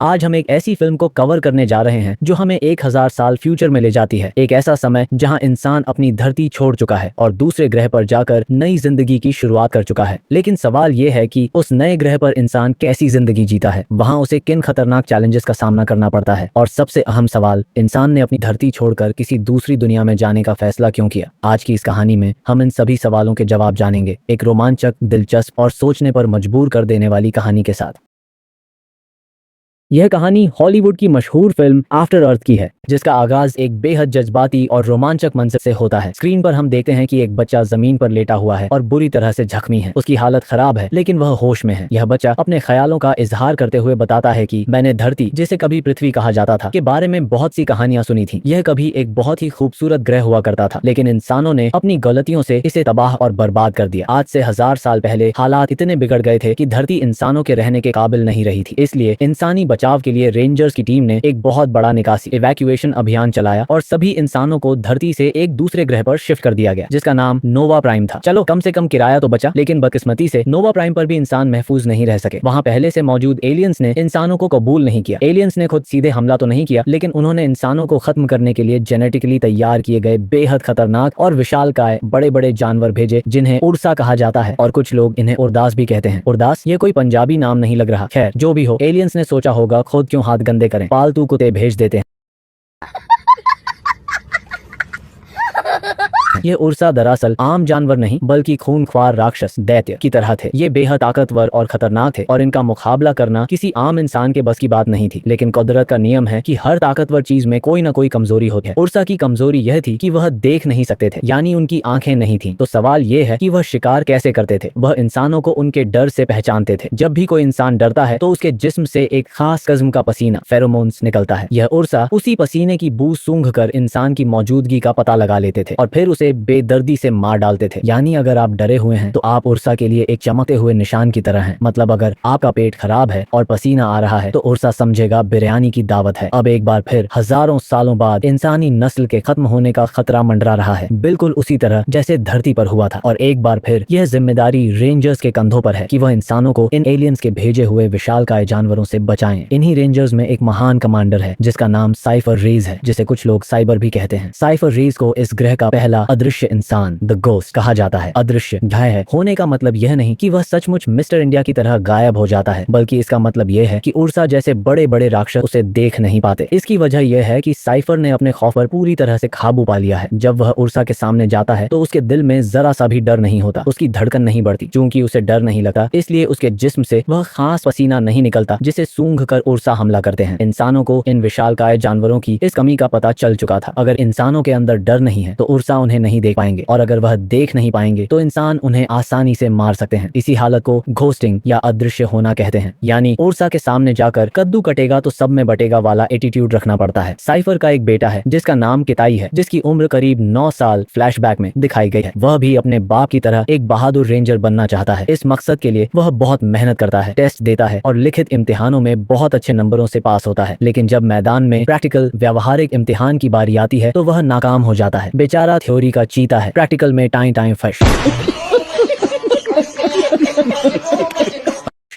आज हम एक ऐसी फिल्म को कवर करने जा रहे हैं जो हमें 1000 साल फ्यूचर में ले जाती है। एक ऐसा समय जहां इंसान अपनी धरती छोड़ चुका है और दूसरे ग्रह पर जाकर नई जिंदगी की शुरुआत कर चुका है। लेकिन सवाल ये है कि उस नए ग्रह पर इंसान कैसी जिंदगी जीता है, वहां उसे किन खतरनाक चैलेंजेस का सामना करना पड़ता है, और सबसे अहम सवाल, इंसान ने अपनी धरती छोड़कर किसी दूसरी दुनिया में जाने का फैसला क्यों किया। आज की इस कहानी में हम इन सभी सवालों के जवाब जानेंगे, एक रोमांचक, दिलचस्प और सोचने पर मजबूर कर देने वाली कहानी के साथ। यह कहानी हॉलीवुड की मशहूर फिल्म आफ्टर अर्थ की है, जिसका आगाज एक बेहद जज्बाती और रोमांचक मंजर से होता है। स्क्रीन पर हम देखते हैं कि एक बच्चा जमीन पर लेटा हुआ है और बुरी तरह से जख्मी है। उसकी हालत खराब है, लेकिन वह होश में है। यह बच्चा अपने ख्यालों का इजहार करते हुए बताता है कि मैंने धरती, जिसे कभी पृथ्वी कहा जाता था, के बारे में बहुत सी कहानियां सुनी थी। यह कभी एक बहुत ही खूबसूरत ग्रह हुआ करता था, लेकिन इंसानों ने अपनी गलतियों से इसे तबाह और बर्बाद कर दिया। आज से 1000 साल पहले हालात इतने बिगड़ गए थे कि धरती इंसानों के रहने के काबिल नहीं रही थी। इसलिए इंसानी बचाव के लिए रेंजर्स की टीम ने एक बहुत बड़ा निकासी इवैक्यूएशन अभियान चलाया और सभी इंसानों को धरती से एक दूसरे ग्रह पर शिफ्ट कर दिया गया, जिसका नाम नोवा प्राइम था। चलो, कम से कम किराया तो बचा। लेकिन बदकिस्मती से नोवा प्राइम पर भी इंसान महफूज नहीं रह सके। वहां पहले से मौजूद एलियंस ने इंसानों को कबूल नहीं किया। एलियंस ने खुद सीधे हमला तो नहीं किया, लेकिन उन्होंने इंसानों को खत्म करने के लिए जेनेटिकली तैयार किए गए बेहद खतरनाक और विशालकाय बड़े बड़े जानवर भेजे, जिन्हें उर्सा कहा जाता है, और कुछ लोग इन्हें उर्दास भी कहते हैं। उर्दास, ये कोई पंजाबी नाम नहीं लग रहा। खैर, जो भी हो, एलियंस ने सोचा होगा खुद क्यों हाथ गंदे करें, पालतू कुत्ते भेज देते हैं। ये उर्सा दरअसल आम जानवर नहीं, बल्कि खूनख्वार राक्षस दैत्य की तरह थे। ये बेहद ताकतवर और खतरनाक थे, और इनका मुकाबला करना किसी आम इंसान के बस की बात नहीं थी। लेकिन कुदरत का नियम है कि हर ताकतवर चीज में कोई ना कोई कमजोरी होती है। उर्सा की कमजोरी यह थी कि वह देख नहीं सकते थे, यानी उनकी आंखें नहीं थी। तो सवाल ये है कि वह शिकार कैसे करते थे। वह इंसानों को उनके डर से पहचानते थे। जब भी कोई इंसान डरता है तो उसके जिस्म से एक खास किस्म का पसीना, फेरोमोन्स, निकलता है। यह उर्सा उसी पसीने की बू सूंघ कर इंसान की मौजूदगी का पता लगा लेते थे और फिर उसे बेदर्दी से मार डालते थे। यानी अगर आप डरे हुए हैं तो आप उर्सा के लिए एक चमकते हुए निशान की तरह हैं। मतलब अगर आपका पेट खराब है और पसीना आ रहा है तो उर्सा समझेगा बिरयानी की दावत है। अब एक बार फिर हजारों सालों बाद इंसानी नस्ल के खत्म होने का खतरा मंडरा रहा है, बिल्कुल उसी तरह जैसे धरती पर हुआ था। और एक बार फिर यह जिम्मेदारी रेंजर्स के कंधों पर है कि वह इंसानों को इन एलियंस के भेजे हुए विशालकाय जानवरों से बचाएं। इन्हीं रेंजर्स में एक महान कमांडर है जिसका नाम साइफर रेज है, जिसे कुछ लोग साइबर भी कहते हैं। साइफर रेज को इस ग्रह का पहला अदृश्य इंसान, द गोस्ट, कहा जाता है। अदृश्य, गायब होने का मतलब यह नहीं कि वह सचमुच मिस्टर इंडिया की तरह गायब हो जाता है, बल्कि इसका मतलब यह है कि उर्सा जैसे बड़े बड़े राक्षस उसे देख नहीं पाते। इसकी वजह यह है कि साइफर ने अपने खौफ पर पूरी तरह से काबू पा लिया है। जब वह उर्सा के सामने जाता है तो उसके दिल में जरा सा भी डर नहीं होता, उसकी धड़कन नहीं बढ़ती। चूंकि उसे डर नहीं लगता, इसलिए उसके जिस्म से वह खास पसीना नहीं निकलता जिसे सूंघ कर उर्सा हमला करते हैं। इंसानों को इन विशालकाय जानवरों की इस कमी का पता चल चुका था। अगर इंसानों के अंदर डर नहीं है तो उर्सा उन्हें नहीं देख पाएंगे, और अगर वह देख नहीं पाएंगे तो इंसान उन्हें आसानी से मार सकते हैं। इसी हालत को घोस्टिंग या अदृश्य होना कहते हैं। यानी उर्सा के सामने जाकर कद्दू कटेगा तो सब में बटेगा वाला एटीट्यूड रखना पड़ता है। साइफर का एक बेटा है जिसका नाम किताई है, जिसकी उम्र करीब 9 साल फ्लैशबैक में दिखाई गई है। वह भी अपने बाप की तरह एक बहादुर रेंजर बनना चाहता है। इस मकसद के लिए वह बहुत मेहनत करता है, टेस्ट देता है और लिखित इम्तिहानों में बहुत अच्छे नंबरों से पास होता है। लेकिन जब मैदान में प्रैक्टिकल व्यावहारिक इम्तिहान की बारी आती है तो वह नाकाम हो जाता है। बेचारा थ्योरी का चीता है, प्रैक्टिकल में टाइम फश।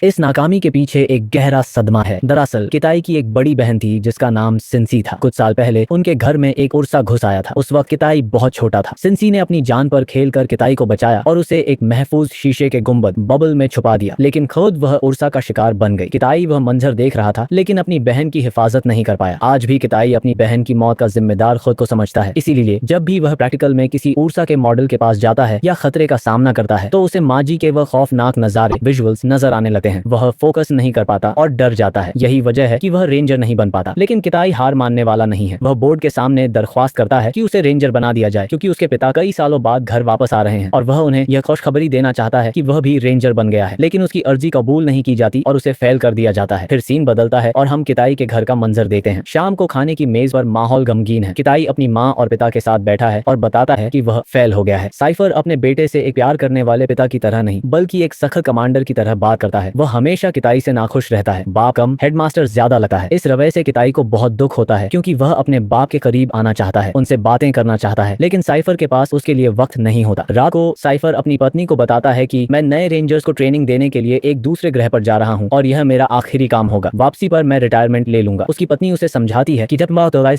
इस नाकामी के पीछे एक गहरा सदमा है। दरअसल किताई की एक बड़ी बहन थी जिसका नाम सिंसी था। कुछ साल पहले उनके घर में एक उर्सा घुस आया था। उस वक्त किताई बहुत छोटा था। सिंसी ने अपनी जान पर खेलकर किताई को बचाया और उसे एक महफूज शीशे के गुंबद बबल में छुपा दिया, लेकिन खुद वह उर्सा का शिकार बन गई। किताई वह मंजर देख रहा था, लेकिन अपनी बहन की हिफाजत नहीं कर पाया। आज भी किताई अपनी बहन की मौत का जिम्मेदार खुद को समझता है। इसीलिए जब भी वह प्रैक्टिकल में किसी उर्सा के मॉडल के पास जाता है या खतरे का सामना करता है तो उसे माजी के वह खौफनाक नजारे, विजुअल्स, नजर आने लगते हैं। वह फोकस नहीं कर पाता और डर जाता है। यही वजह है कि वह रेंजर नहीं बन पाता। लेकिन किताई हार मानने वाला नहीं है। वह बोर्ड के सामने दरख्वास्त करता है कि उसे रेंजर बना दिया जाए, क्योंकि उसके पिता कई सालों बाद घर वापस आ रहे हैं और वह उन्हें यह खुशखबरी देना चाहता है कि वह भी रेंजर बन गया है। लेकिन उसकी अर्जी कबूल नहीं की जाती और उसे फेल कर दिया जाता है। फिर सीन बदलता है और हम किताई के घर का मंजर देखते हैं। शाम को खाने की मेज पर माहौल गमगीन है। किताई अपनी माँ और पिता के साथ बैठा है और बताता है कि वह फेल हो गया है। साइफर अपने बेटे से एक प्यार करने वाले पिता की तरह नहीं, बल्कि एक सख्त कमांडर की तरह बात करता है। वह हमेशा किताई से नाखुश रहता है। बाप कम, हेडमास्टर ज्यादा लगता है। इस रवैये से किताई को बहुत दुख होता है क्योंकि वह अपने बाप के करीब आना चाहता है, उनसे बातें करना चाहता है, लेकिन साइफर के पास उसके लिए वक्त नहीं होता। रात को साइफर अपनी पत्नी को बताता है कि मैं नए रेंजर्स को ट्रेनिंग देने के लिए एक दूसरे ग्रह पर जा रहा हूँ और यह मेरा आखिरी काम होगा। वापसी पर मैं रिटायरमेंट ले लूंगा। उसकी पत्नी उसे समझाती है कि जब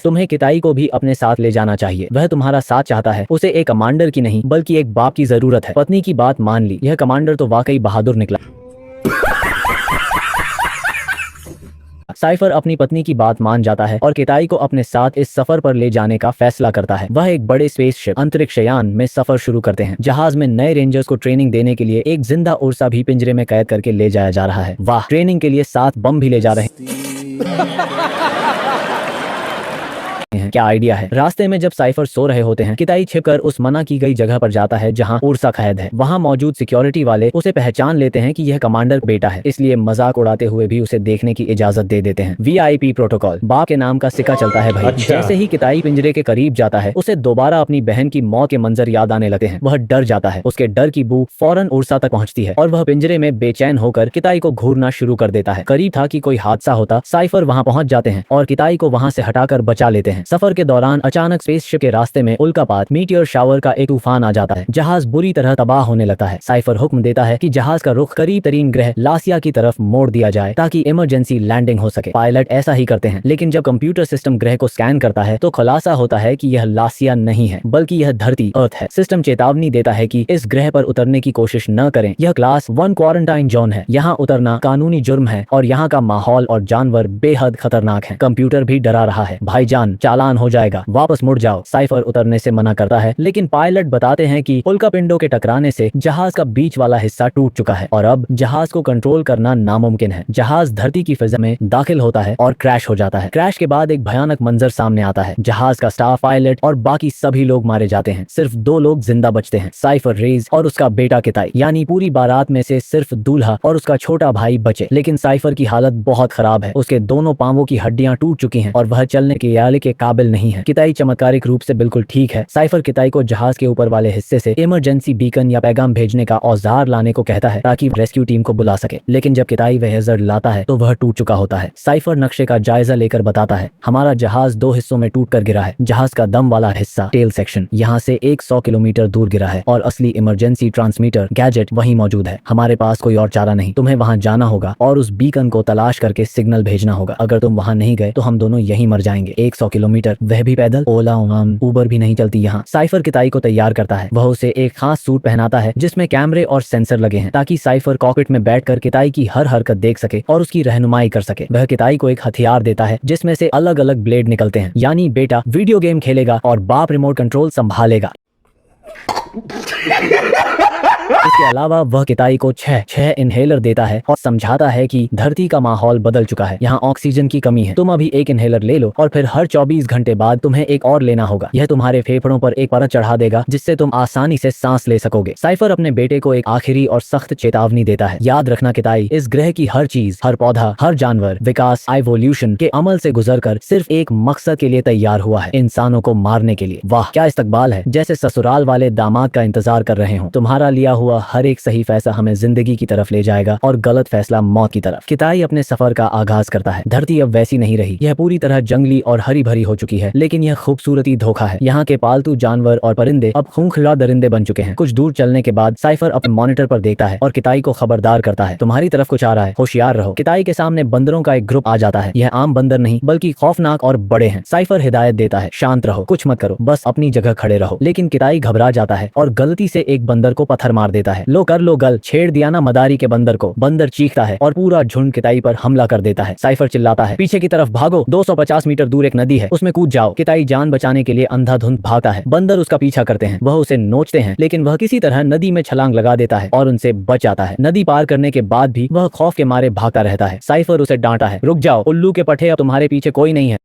तुम्हें किताई को भी अपने साथ ले जाना चाहिए। वह तुम्हारा साथ चाहता है, उसे एक कमांडर की नहीं बल्कि एक बाप की जरूरत है। पत्नी की बात मान ली। यह कमांडर तो वाकई बहादुर निकला। साइफर अपनी पत्नी की बात मान जाता है और किताई को अपने साथ इस सफर पर ले जाने का फैसला करता है। वह एक बड़े स्पेसशिप अंतरिक्ष यान में सफर शुरू करते हैं। जहाज में नए रेंजर्स को ट्रेनिंग देने के लिए एक जिंदा उर्सा भी पिंजरे में कैद करके ले जाया जा रहा है। वाह, ट्रेनिंग के लिए 7 बम भी ले जा रहे हैं। क्या आइडिया है। रास्ते में जब साइफर सो रहे होते हैं, किताई छिपकर उस मना की गई जगह पर जाता है जहां उर्सा कैद है। वहां मौजूद सिक्योरिटी वाले उसे पहचान लेते हैं कि यह कमांडर बेटा है, इसलिए मजाक उड़ाते हुए भी उसे देखने की इजाजत दे देते हैं। VIP protocol. बाप के नाम का सिक्का चलता है भाई। जैसे ही किताई पिंजरे के करीब जाता है, उसे दोबारा अपनी बहन की मौत के मंजर याद आने लगते हैं। वह डर जाता है। उसके डर की बू फौरन उर्सा तक पहुंचती है और वह पिंजरे में बेचैन होकर किताई को घूरना शुरू कर देता है। करीब था कि कोई हादसा होता। साइफर वहां पहुंच जाते हैं और किताई को वहां से हटाकर बचा लेते हैं। सफर के दौरान अचानक स्पेसशिप के रास्ते में उल्कापात मीटियोर शावर का एक तूफान आ जाता है। जहाज बुरी तरह तबाह होने लगता है। साइफर हुक्म देता है कि जहाज का रुख करीब तरीन ग्रह लासिया की तरफ मोड़ दिया जाए ताकि इमरजेंसी लैंडिंग हो सके। पायलट ऐसा ही करते हैं, लेकिन जब कंप्यूटर सिस्टम ग्रह को स्कैन करता है तो खुलासा होता है कि यह लासिया नहीं है बल्कि यह धरती अर्थ है। सिस्टम चेतावनी देता है कि इस ग्रह पर उतरने की कोशिश न करें। यह क्लास 1 क्वारंटाइन जोन है। यहाँ उतरना कानूनी जुर्म है और यहाँ का माहौल और जानवर बेहद खतरनाक है। कंप्यूटर भी डरा रहा है। भाईजान, चालान हो जाएगा, वापस मुड़ जाओ। साइफर उतरने से मना करता है, लेकिन पायलट बताते हैं कि उल्कापिंडों के टकराने से जहाज का बीच वाला हिस्सा टूट चुका है और अब जहाज को कंट्रोल करना नामुमकिन है। जहाज धरती की फिजा में दाखिल होता है और क्रैश हो जाता है। क्रैश के बाद एक भयानक मंजर सामने आता है। जहाज का स्टाफ, पायलट और बाकी सभी लोग मारे जाते हैं। सिर्फ 2 लोग जिंदा बचते हैं, साइफर रेज और उसका बेटा किताई। यानी पूरी बारात में से सिर्फ दूल्हा और उसका छोटा भाई बचे। लेकिन साइफर की हालत बहुत खराब है। उसके दोनों पांवों की हड्डियां टूट चुकी हैं और वह चलने के काबिल नहीं है। किताई चमत्कारिक रूप से बिल्कुल ठीक है। साइफर किताई को जहाज के ऊपर वाले हिस्से से इमरजेंसी बीकन या पैगाम भेजने का औजार लाने को कहता है ताकि रेस्क्यू टीम को बुला सके, लेकिन जब किताई वह जड़ लाता है तो वह टूट चुका होता है। साइफर नक्शे का जायजा लेकर बताता है, हमारा जहाज 2 हिस्सों में टूट कर गिरा है। जहाज का दम वाला हिस्सा, टेल सेक्शन, यहाँ से 100 किलोमीटर दूर गिरा है और असली इमरजेंसी ट्रांसमीटर गैजेट वहीं मौजूद है। हमारे पास कोई और चारा नहीं। तुम्हें वहां जाना होगा और उस बीकन को तलाश करके सिग्नल भेजना होगा। अगर तुम वहां नहीं गए तो हम दोनों यहीं मर जाएंगे। 100 किलोमीटर, वह भी पैदल। ओला, उबर भी नहीं चलती यहाँ। साइफर किताई को तैयार करता है। वह उसे एक खास सूट पहनाता है जिसमें कैमरे और सेंसर लगे हैं ताकि साइफर कॉकपिट में बैठकर किताई की हर हरकत देख सके और उसकी रहनुमाई कर सके। वह किताई को एक हथियार देता है जिसमें से अलग अलग ब्लेड निकलते हैं। यानी बेटा वीडियो गेम खेलेगा और बाप रिमोट कंट्रोल संभालेगा। इसके अलावा वह किताई को 6 इनहेलर देता है और समझाता है कि धरती का माहौल बदल चुका है, यहाँ ऑक्सीजन की कमी है। तुम अभी एक इनहेलर ले लो और फिर हर 24 घंटे बाद तुम्हें एक और लेना होगा। यह तुम्हारे फेफड़ों पर एक परत चढ़ा देगा जिससे तुम आसानी से सांस ले सकोगे। साइफर अपने बेटे को एक आखिरी और सख्त चेतावनी देता है, याद रखना किताई, इस ग्रह की हर चीज, हर पौधा, हर जानवर विकास इवोल्यूशन के अमल से गुजरकर सिर्फ एक मकसद के लिए तैयार हुआ है, इंसानों को मारने के लिए। वाह, क्या इस्तकबाल है, जैसे ससुराल वाले दामाद का इंतजार कर रहे हो। तुम्हारा लिया हुआ हर एक सही फैसला हमें जिंदगी की तरफ ले जाएगा और गलत फैसला मौत की तरफ। किताई अपने सफर का आगाज करता है। धरती अब वैसी नहीं रही, यह पूरी तरह जंगली और हरी भरी हो चुकी है, लेकिन यह खूबसूरती धोखा है। यहाँ के पालतू जानवर और परिंदे अब खूंखला दरिंदे बन चुके हैं। कुछ दूर चलने के बाद साइफर अपने मॉनिटर पर देखता है और किताई को खबरदार करता है, तुम्हारी तरफ कुछ आ रहा है, होशियार रहो। किताई के सामने बंदरों का एक ग्रुप आ जाता है। यह आम बंदर नहीं बल्कि खौफनाक और बड़े हैं। साइफर हिदायत देता है, शांत रहो, कुछ मत करो, बस अपनी जगह खड़े रहो। लेकिन किताई घबरा जाता है और गलती से एक बंदर को पत्थर मार देता है। लो कर लो गल, छेड़ दिया ना मदारी के बंदर को। बंदर चीखता है और पूरा झुंड किताई पर हमला कर देता है। साइफर चिल्लाता है, पीछे की तरफ भागो, 250 मीटर दूर एक नदी है, उसमें कूद जाओ। किताई जान बचाने के लिए अंधाधुंध भागता है। बंदर उसका पीछा करते हैं, वह उसे नोचते हैं, लेकिन वह किसी तरह नदी में छलांग लगा देता है और उनसे बच जाता है। नदी पार करने के बाद भी वह खौफ के मारे भागता रहता है। साइफर उसे डांटा है, रुक जाओ उल्लू के पठे, अब तुम्हारे पीछे कोई नहीं है।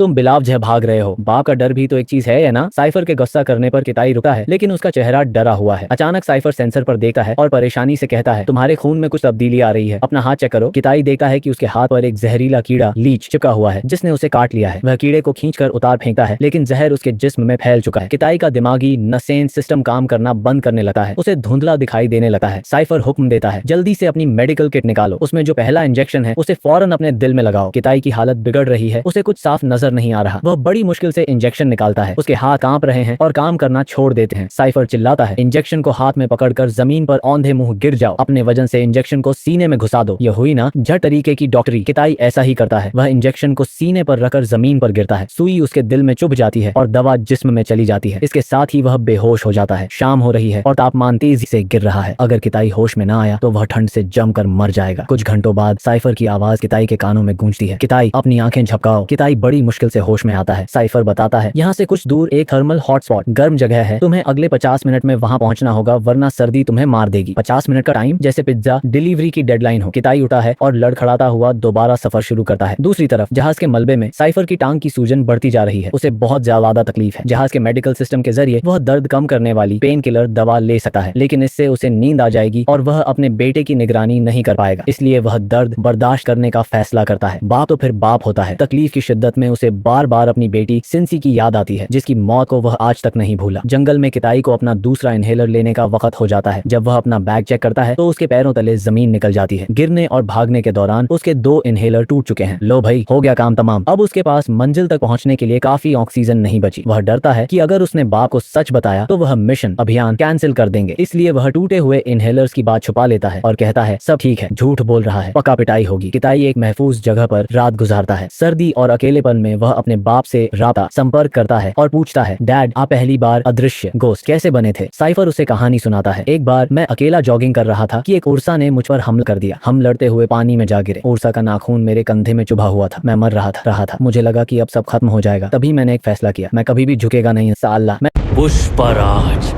तुम बिलावजह भाग रहे हो? बाप का डर भी तो एक चीज है ना? साइफर के गुस्सा करने पर किताई रुका है, लेकिन उसका चेहरा डरा हुआ है। अचानक साइफर सेंसर पर देखता है और परेशानी से कहता है, तुम्हारे खून में कुछ तब्दीली आ रही है, अपना हाथ चेक करो। किताई देखता है कि उसके हाथ पर एक जहरीला कीड़ा लीच चिपका हुआ है, जिसने उसे काट लिया है। वह कीड़े को खींचकर उतार फेंकता है, लेकिन जहर उसके जिस्म में फैल चुका है। किताई का दिमागी नसें सिस्टम काम करना बंद करने लगता है, उसे धुंधला दिखाई देने लगता है। साइफर हुक्म देता है, जल्दी से अपनी मेडिकल किट निकालो, उसमें जो पहला इंजेक्शन है उसे फौरन अपने दिल में लगाओ। किताई की हालत बिगड़ रही है, उसे कुछ साफ नजर नहीं आ रहा। वह बड़ी मुश्किल से इंजेक्शन निकालता है, उसके हाथ कांप रहे हैं और काम करना छोड़ देते हैं। साइफर चिल्लाता है, इंजेक्शन को हाथ में पकड़कर जमीन पर औंधे मुंह गिर जाओ, अपने वजन से इंजेक्शन को सीने में घुसा दो। यह हुई ना झट तरीके की डॉक्टरी। किताई ऐसा ही करता है, वह इंजेक्शन को सीने पर रखकर जमीन पर गिरता है। सुई उसके दिल में चुभ जाती है और दवा जिस्म में चली जाती है। इसके साथ ही वह बेहोश हो जाता है। शाम हो रही है और तापमान तेजी से गिर रहा है। अगर किताई होश में ना आया तो वह ठंड से जमकर मर जाएगा। कुछ घंटों बाद साइफर की आवाज किताई के कानों में गूंजती है, किताई अपनी आंखें झपकाओ। किताई बड़ी मुश्किल से होश में आता है। साइफर बताता है, यहाँ से कुछ दूर एक थर्मल हॉटस्पॉट गर्म जगह है, तुम्हें अगले 50 मिनट में वहां पहुंचना होगा, वरना सर्दी तुम्हें मार देगी। 50 मिनट का टाइम जैसे पिज्जा डिलीवरी की डेडलाइन हो। किताई उठा है और लड़खड़ाता हुआ दोबारा सफर शुरू करता है। दूसरी तरफ जहाज के मलबे में साइफर की टांग की सूजन बढ़ती जा रही है। उसे बहुत ज्यादा तकलीफ है। जहाज के मेडिकल सिस्टम के जरिए वह दर्द कम करने वाली पेन किलर दवा ले सकता है, लेकिन इससे उसे नींद आ जाएगी और वह अपने बेटे की निगरानी नहीं कर पाएगा। इसलिए वह दर्द बर्दाश्त करने का फैसला करता है। बाप तो फिर बाप होता है। तकलीफ की शिद्दत में उसे बार बार अपनी बेटी सिंसी की याद आती है, जिसकी मौत को वह आज तक नहीं भूला। जंगल में किताई को अपना दूसरा इनहेलर लेने का वक्त हो जाता है। जब वह अपना बैग चेक करता है तो उसके पैरों तले जमीन निकल जाती है। गिरने और भागने के दौरान उसके 2 इनहेलर टूट चुके हैं। लो भाई, हो गया काम तमाम। अब उसके पास मंजिल तक पहुंचने के लिए काफी ऑक्सीजन नहीं बची। वह डरता है कि अगर उसने बाप को सच बताया तो वह मिशन अभियान कैंसिल कर देंगे। इसलिए वह टूटे हुए इनहेलर्स की बात छुपा लेता है और कहता है, सब ठीक है, झूठ बोल रहा है, पक्का पिटाई होगी। किताई एक महफूज जगह पर रात गुजारता है। सर्दी और अकेलेपन में वह अपने बाप से राबता संपर्क करता है और पूछता है, डैड, आप पहली बार अदृश्य गोस्ट कैसे बने थे? साइफर उसे कहानी सुनाता है। एक बार मैं अकेला जॉगिंग कर रहा था कि एक उर्सा ने मुझ पर हमला कर दिया। हम लड़ते हुए पानी में जा गिरे। उर्सा का नाखून मेरे कंधे में चुभा हुआ था। मैं मर रहा था। मुझे लगा कि अब सब खत्म हो जाएगा। तभी मैंने एक फैसला किया, मैं कभी भी झुकेगा नहीं। इंशाअल्लाह मैं पुष्पराज,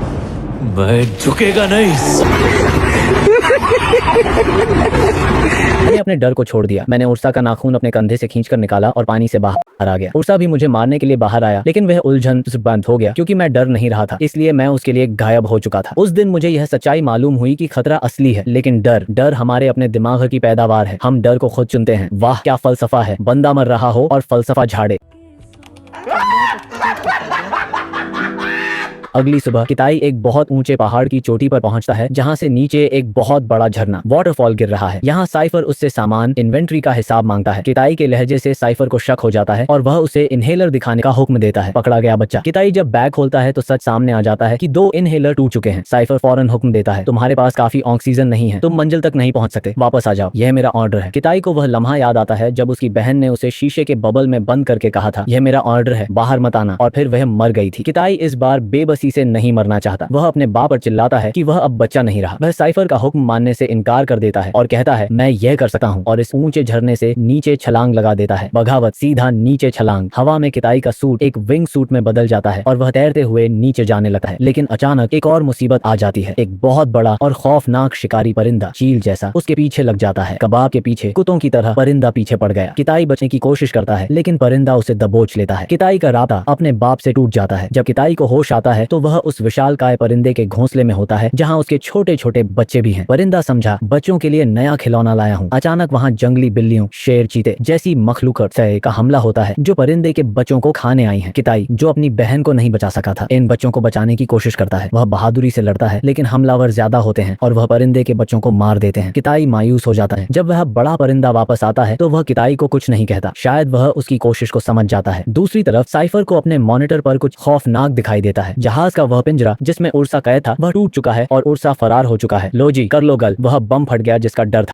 मैं झुकेगा नहीं। मैंने अपने डर को छोड़ दिया। मैंने उर्सा का नाखून अपने कंधे से खींचकर निकाला और पानी से बाहर आ गया। उर्सा भी मुझे मारने के लिए बाहर आया, लेकिन वह उलझन बंद हो गया क्योंकि मैं डर नहीं रहा था, इसलिए मैं उसके लिए गायब हो चुका था। उस दिन मुझे यह सच्चाई मालूम हुई कि खतरा असली है, लेकिन डर हमारे अपने दिमाग की पैदावार है। हम डर को खुद चुनते हैं। वाह क्या फलसफा है। बंदा मर रहा हो और फलसफा झाड़े। अगली सुबह किताई एक बहुत ऊंचे पहाड़ की चोटी पर पहुंचता है, जहां से नीचे एक बहुत बड़ा झरना वाटरफॉल गिर रहा है। यहाँ साइफर उससे सामान इन्वेंट्री का हिसाब मांगता है। किताई के लहजे से साइफर को शक हो जाता है और वह उसे इनहेलर दिखाने का हुक्म देता है। पकड़ा गया बच्चा। किताई जब बैग खोलता है तो सच सामने आ जाता है कि 2 इनहेलर टूट चुके हैं। साइफर फौरन हुक्म देता है, तुम्हारे पास काफी ऑक्सीजन नहीं है, तुम मंजिल तक नहीं पहुंच सकते, वापस आ जाओ, यह मेरा ऑर्डर है। किताई को वह लम्हा याद आता है जब उसकी बहन ने उसे शीशे के बबल में बंद करके कहा था, यह मेरा ऑर्डर है, बाहर मत आना, और फिर वह मर गई थी। किताई इस बार बेबसी से नहीं मरना चाहता। वह अपने बाप पर चिल्लाता है कि वह अब बच्चा नहीं रहा। वह साइफर का हुक्म मानने से इनकार कर देता है और कहता है, मैं यह कर सकता हूँ, और इस ऊंचे झरने से नीचे छलांग लगा देता है। बगावत, सीधा नीचे छलांग। हवा में किताई का सूट एक विंग सूट में बदल जाता है और वह तैरते हुए नीचे जाने लगता है। लेकिन अचानक एक और मुसीबत आ जाती है। एक बहुत बड़ा और खौफनाक शिकारी परिंदा, चील जैसा, उसके पीछे लग जाता है। कबाब के पीछे कुत्तों की तरह परिंदा पीछे पड़ गया। किताई बचने की कोशिश करता है, लेकिन परिंदा उसे दबोच लेता है। किताई का राता अपने बाप से टूट जाता है। जब किताई को होश आता है तो वह उस विशालकाय परिंदे के घोंसले में होता है, जहां उसके छोटे छोटे बच्चे भी हैं। परिंदा समझा, बच्चों के लिए नया खिलौना लाया हूँ। अचानक वहां जंगली बिल्लियों, शेर, चीते जैसी मखलूकत का हमला होता है, जो परिंदे के बच्चों को खाने आई हैं। किताई, जो अपनी बहन को नहीं बचा सका था, इन बच्चों को बचाने की कोशिश करता है। वह बहादुरी से लड़ता है, लेकिन हमलावर ज्यादा होते हैं और वह परिंदे के बच्चों को मार देते हैं। किताई मायूस हो जाता है। जब वह बड़ा परिंदा वापस आता है तो वह किताई को कुछ नहीं कहता। शायद वह उसकी कोशिश को समझ जाता है। दूसरी तरफ साइफर को अपने मॉनिटर पर कुछ खौफनाक दिखाई देता है। जहाज का वह पिंजरा जिसमें उर्सा कैद था, वह टूट चुका है और उर्सा फरार हो चुका है। लो जी, कर लो गल। वह बम फट गया जिसका डर था।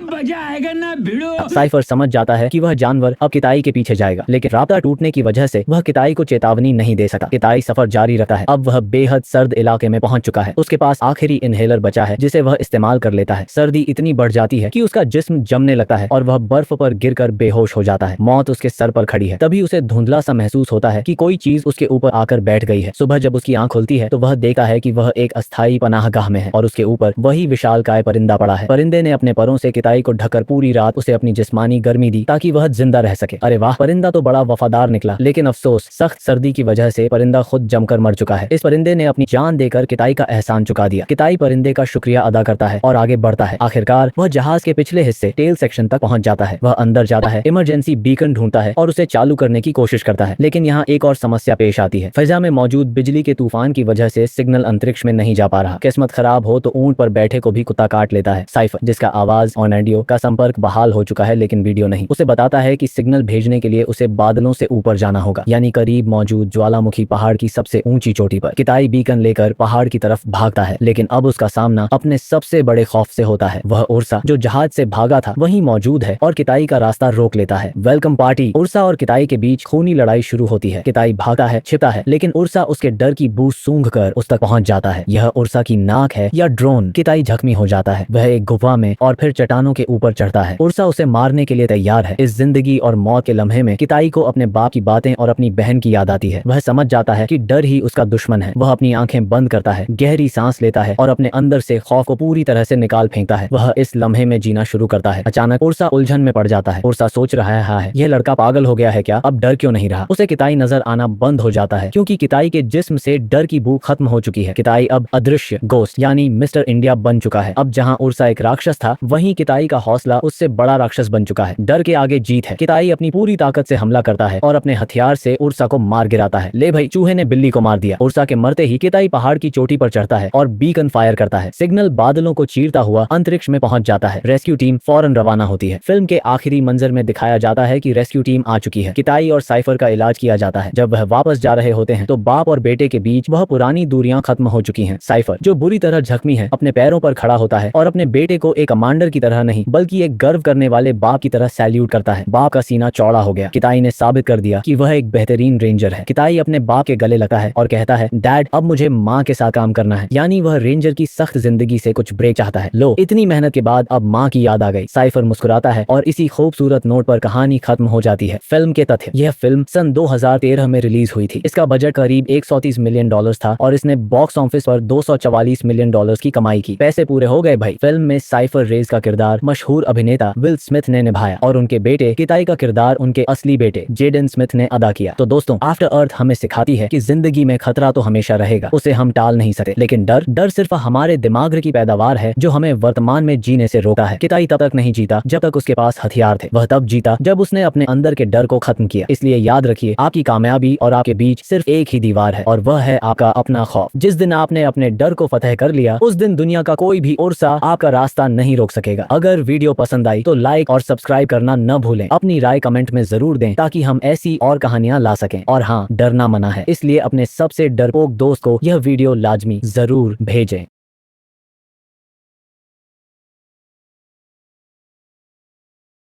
मजा आएगा ना भिड़ो। साइफर समझ जाता है कि वह जानवर अब किताई के पीछे जाएगा, लेकिन रास्ता टूटने की वजह से वह किताई को चेतावनी नहीं दे सका। किताई सफर जारी रखता है। अब वह बेहद सर्द इलाके में पहुंच चुका है। उसके पास आखिरी इनहेलर बचा है, जिसे वह इस्तेमाल कर लेता है। सर्दी इतनी बढ़ जाती है कि उसका जिस्म जमने लगता है और वह बर्फ पर गिरकर बेहोश हो जाता है। मौत उसके सर पर खड़ी है। तभी उसे धुंधला सा महसूस होता है कि कोई चीज उसके ऊपर आकर बैठ गई है। सुबह जब उसकी आंख खुलती है तो वह देखता है कि वह एक अस्थायी पनाहगाह में है और उसके ऊपर वही विशालकाय परिंदा पड़ा है। परिंदे ने अपने परों से किताई किताई को ढककर पूरी रात उसे अपनी जिस्मानी गर्मी दी ताकि वह जिंदा रह सके। अरे वाह, परिंदा तो बड़ा वफादार निकला, लेकिन अफसोस सख्त सर्दी की वजह से परिंदा खुद जमकर मर चुका है। इस परिंदे ने अपनी जान देकर किताई का एहसान चुका दिया। किताई परिंदे का शुक्रिया अदा करता है और आगे बढ़ता है। आखिरकार वह जहाज के पिछले हिस्से टेल सेक्शन तक पहुंच जाता है। वह अंदर जाता है, इमरजेंसी बीकन ढूंढता है और उसे चालू करने की कोशिश करता है। लेकिन यहाँ एक और समस्या पेश आती है। फिजा में मौजूद बिजली के तूफान की वजह से सिग्नल अंतरिक्ष में नहीं जा पा रहा। किस्मत खराब हो तो ऊंट पर बैठे को भी कुत्ता काट लेता है। साइफर, जिसका आवाज और ऑडियो का संपर्क बहाल हो चुका है लेकिन वीडियो नहीं, उसे बताता है कि सिग्नल भेजने के लिए उसे बादलों से ऊपर जाना होगा, यानी करीब मौजूद ज्वालामुखी पहाड़ की सबसे ऊंची चोटी पर। किताई बीकन लेकर पहाड़ की तरफ भागता है, लेकिन अब उसका सामना अपने सबसे बड़े खौफ से होता है। वह उर्सा जो जहाज से भागा था वहीं मौजूद है और किताई का रास्ता रोक लेता है। Welcome party. उर्सा और किताई के बीच खूनी लड़ाई शुरू होती है। किताई भागता है, छिपता है, लेकिन उर्सा उसके डर की बू सूंघकर उस तक पहुंच जाता है। यह उर्सा की नाक है या ड्रोन। किताई जख्मी हो जाता है। वह एक गुफा में और फिर चट्टानों के ऊपर चढ़ता है। उर्सा उसे मारने के लिए तैयार है। इस जिंदगी और मौत के लम्हे में किताई को अपने बाप की बातें और अपनी बहन की याद आती है। वह समझ जाता है कि डर ही उसका दुश्मन है। वह अपनी आंखें बंद करता है, गहरी सांस लेता है और अपने अंदर से खौफ को पूरी तरह से निकाल फेंकता है। वह इस लम्हे में जीना शुरू करता है। अचानक उर्सा उलझन में पड़ जाता है। उर्सा सोच रहा है यह लड़का पागल हो गया है क्या? अब डर क्यों नहीं रहा? उसे किताई नजर आना बंद हो जाता है क्योंकि किताई के जिस्म से डर की भूख खत्म हो चुकी है। किताई अब अदृश्य गोस्ट यानी मिस्टर इंडिया बन चुका है। अब जहां उर्सा एक राक्षस था वहीं किताई का हौसला उससे बड़ा राक्षस बन चुका है। डर के आगे जीत है। किताई अपनी पूरी ताकत से हमला करता है और अपने हथियार से उर्सा को मार गिराता है। ले भाई, चूहे ने बिल्ली को मार दिया। उर्सा के मरते ही किताई पहाड़ की चोटी पर चढ़ता है और बीकन फायर करता है। सिग्नल बादलों को चीरता हुआ अंतरिक्ष में पहुंच जाता है। रेस्क्यू टीम फौरन रवाना होती है। फिल्म के आखिरी मंजर में दिखाया जाता है कि रेस्क्यू टीम आ चुकी है। किताई और साइफर का इलाज किया जाता है। जब वह वापस जा रहे होते हैं तो बाप और बेटे के बीच वह पुरानी दूरियां खत्म हो चुकी हैं। साइफर, जो बुरी तरह जख्मी है, अपने पैरों पर खड़ा होता है और अपने बेटे को एक कमांडर की तरह नहीं बल्कि एक गर्व करने वाले बाप की तरह सैल्यूट करता है। बाप का सीना चौड़ा हो गया। किताई ने साबित कर दिया कि वह एक बेहतरीन रेंजर है। किताई अपने बाप के गले लगता है और कहता है, डैड, अब मुझे माँ के साथ काम करना है। यानी वह रेंजर की सख्त जिंदगी से कुछ ब्रेक चाहता है। लो, इतनी मेहनत के बाद अब माँ की याद आ गई। साइफर मुस्कुराता है और इसी खूबसूरत नोट पर कहानी खत्म हो जाती है। फिल्म के तथ्य। यह फिल्म सन 2013 में रिलीज हुई थी। इसका बजट करीब 130 मिलियन डॉलर्स था और इसने बॉक्स ऑफिस पर 244 मिलियन डॉलर्स की कमाई की। पैसे पूरे हो गए भाई। फिल्म में साइफर रेज का किरदार मशहूर अभिनेता विल स्मिथ ने निभाया और उनके बेटे किताई का किरदार उनके असली बेटे जेडन स्मिथ ने अदा किया। तो दोस्तों, आफ्टर अर्थ हमें सिखाती है कि जिंदगी में खतरा तो हमेशा रहेगा, उसे हम टाल नहीं सकते, लेकिन डर सिर्फ हमारे दिमाग की पैदावार है जो हमें वर्तमान में जीने से रोकता है। किताई तब तक नहीं जीता जब तक उसके पास हथियार थे। वह तब जीता जब उसने अपने अंदर के डर को खत्म किया। इसलिए याद रखिए, आपकी कामयाबी और आपके बीच सिर्फ एक ही दीवार है और वह है आपका अपना खौफ। जिस दिन आपने अपने डर को फतह कर लिया, उस दिन दुनिया का कोई भी उर्सा आपका रास्ता नहीं रोक सकेगा। अगर वीडियो पसंद आई तो लाइक और सब्सक्राइब करना न भूलें। अपनी राय कमेंट में जरूर दें ताकि हम ऐसी और कहानियां ला सकें। और हाँ, डरना मना है, इसलिए अपने सबसे डरपोक दोस्त को यह वीडियो लाजमी जरूर भेजें।